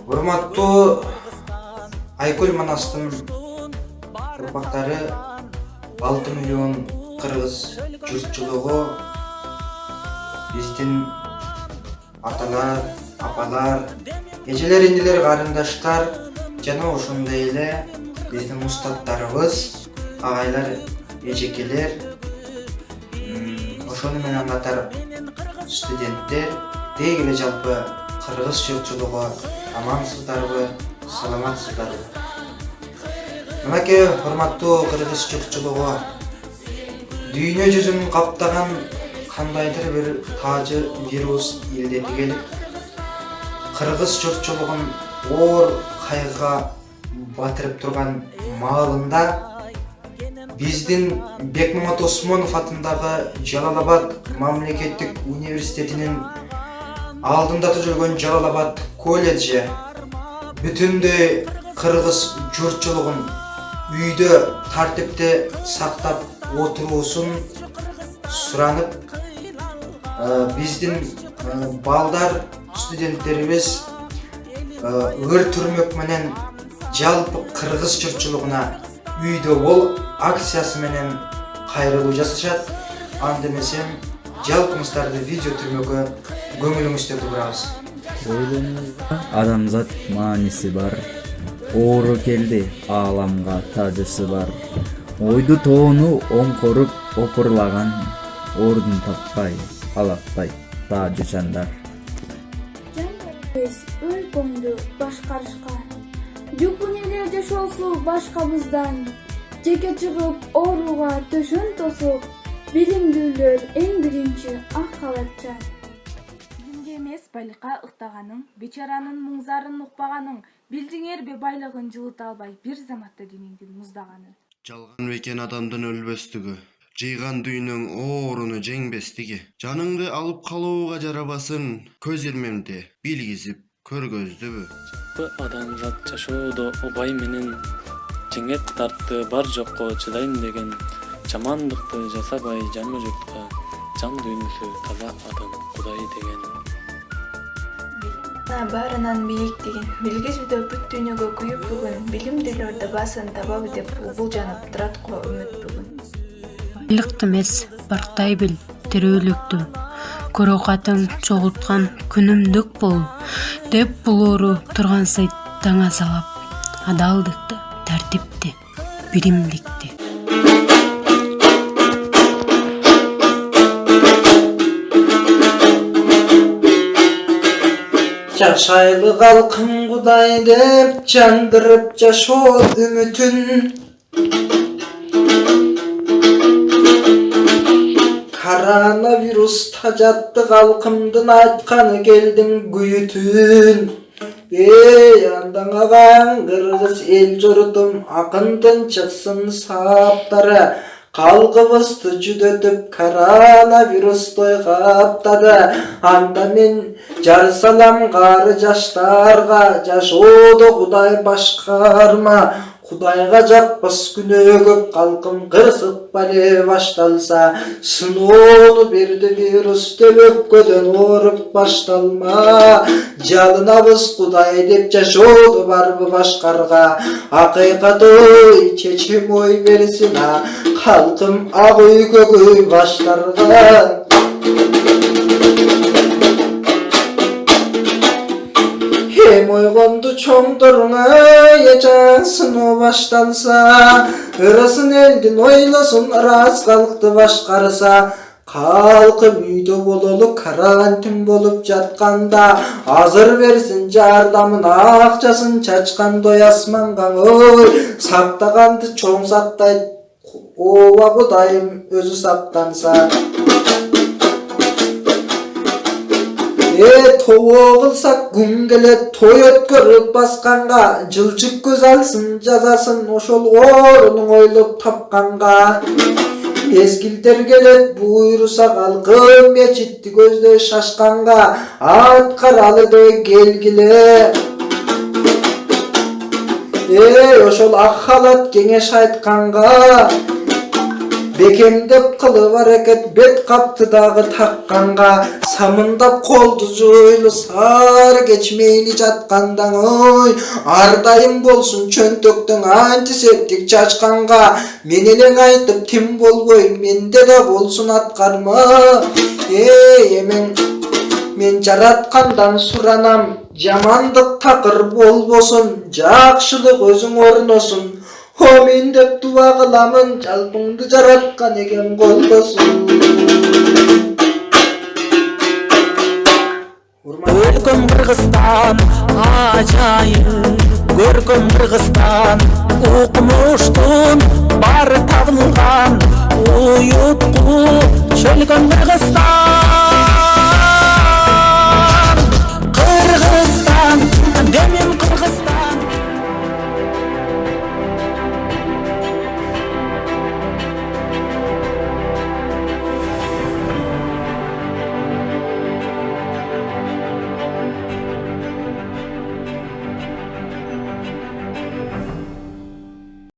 Урматтуу Айкөл Манастын ұрпақтары 6 миллион қырғыз жұртчылығы биздин аталар, апалар, эжелер, инилер, карындаштар жана ошондой эле биздин устаттарыбыз, агайлар, эжекелер, ошону менен катар студенттер, деги эле жалпы кыргыз жұртчылыгы амансыздарбы, саламатсыздарбы? Мынакей урматтуу кыргыз жұртчылыгы, дүйнө жүзүн каптаган кандайдыр бир таажы вирус илдети келип, кыргыз жұртчылыгын оор кайгыга батырып турган маалында биздин Бекмамат Осмонов атындагы Жалал-Абад мамлекеттик университетинин алдында жүргөн Жалал-Абад колледжи бүтүндөй кыргыз жұртчылыгын үйдө тартипте сактап отуруусун суранып, биздин балдар, студенттерибиз өр түрмөк менен жалпы кыргыз жұртчылыгына үйдө бол акциясы менен кайрылуу жасашат. Андемесем жалпыңыздарды видео түрмөгө көңүлүңүздө турабыз. Ойлонуңузда адамзат мааниси бар, оору келди, ааламга таажысы бар. Ойду тоону оңкоруп опурлаган, ордун таппай, алакпай таажычандар. Біз өлкөңдү башкарышка, жупун эле жашоосу башкабыздан, жеке чыгып ооруга төшөн тосуп, билимдүүлөр эң биринчи ак халатчан. Билимге эмес байлыкка ыктаганың, бечаранын муңзарын укпаганың, билдиңерби байлыгын жылыта албай бир заматта денеңдин муздаганын. Жалган бекен адамдын өлбөстүгү, жыйган дүйнөң ооруну жеңбестиги, жаныңды алып калууга жарабасын, көз ирмемди билгизип көргөздүбү. Адамзат жашоодо убай менен жеңет тартты, бар жокко чыдайм деген, жамандыкты жасабай жан журтка, жан дүйнөсү таза адам Кудай деген. Баарынан бийик деген, билгизбиде бүт дүйнөгө күйүп бүгүн, билимдүүлөрдө басын табабы деп булжанып турат го үмүт бүгүн. Байлыкты эмес, барктай бил тирүүлүктү, көрөкатың чогулткан күнүмдүк бол, деп булоору турган сайт таңа салап, адалдыкты, тартипти, биримдикти. Жашайлы калкым Кудай деп жандырып жашоо үмүтүн, коронавирус тажатты калкымдын айтканы келдиң күйүтүн. Андаңаган кыргыз эл журтум, акындын чыксын саптары, калкыбызды жүдөтүп коронавирустой каптады. Анда мен жар салам кары жаштарга, жашоодо Кудай башкарма, Кудайга жакпас күнөө көп, калкым кырсык бале башталса, сыноону берди вирус деп өпкөдөн ооруп башталма. Жалынабыз Кудай деп жашоодо барбы башкарга, акыйкат ой чечим ой берсин, калкым ак үй көк үй баштарга. Эм ойгонду чоңдоруңа эжаң сыноо башталса, ырасын элдин ойлосун, ырас калкты башкарса, калкым үйдө бололу карантин болуп жатканда, азыр берсин жардамын, акчасын чачкандай асманга, ой сактаганды чоң сактайт, ооба Кудайым өзү сактанса. Тоо кылсак күн келет, той өткөрүп басканга, жылчык көз алсын жазасын, ошол оорунуң ойлоп тапканга. Мезгилдер келет, буйруса калкым мечитти көздөй шашканга, аткаралы деп келгиле. Ошол ак халат кеңеш айтканга, Bekemdep kılıp hareket bet kaptı dağı takkanga, samındap koldu joylu sar geçmeyini jatkandan oy. Ardayım bolsun çöntöktün antiseptik çaçkanga, menelen aytıp tim bolboy mende da bolsun atkarma. Emen men jaratkandan suranam, jamandık takır bolbosun, jakşılık özüň ornosun. O mendep dua kılamın, jalpыңды jaratkan egen kolbosun. Көркөм Кыргызстан ажайып, көркөм Кыргызстан укмуштун бары табылган, уютку чөлгөн Кыргызстан.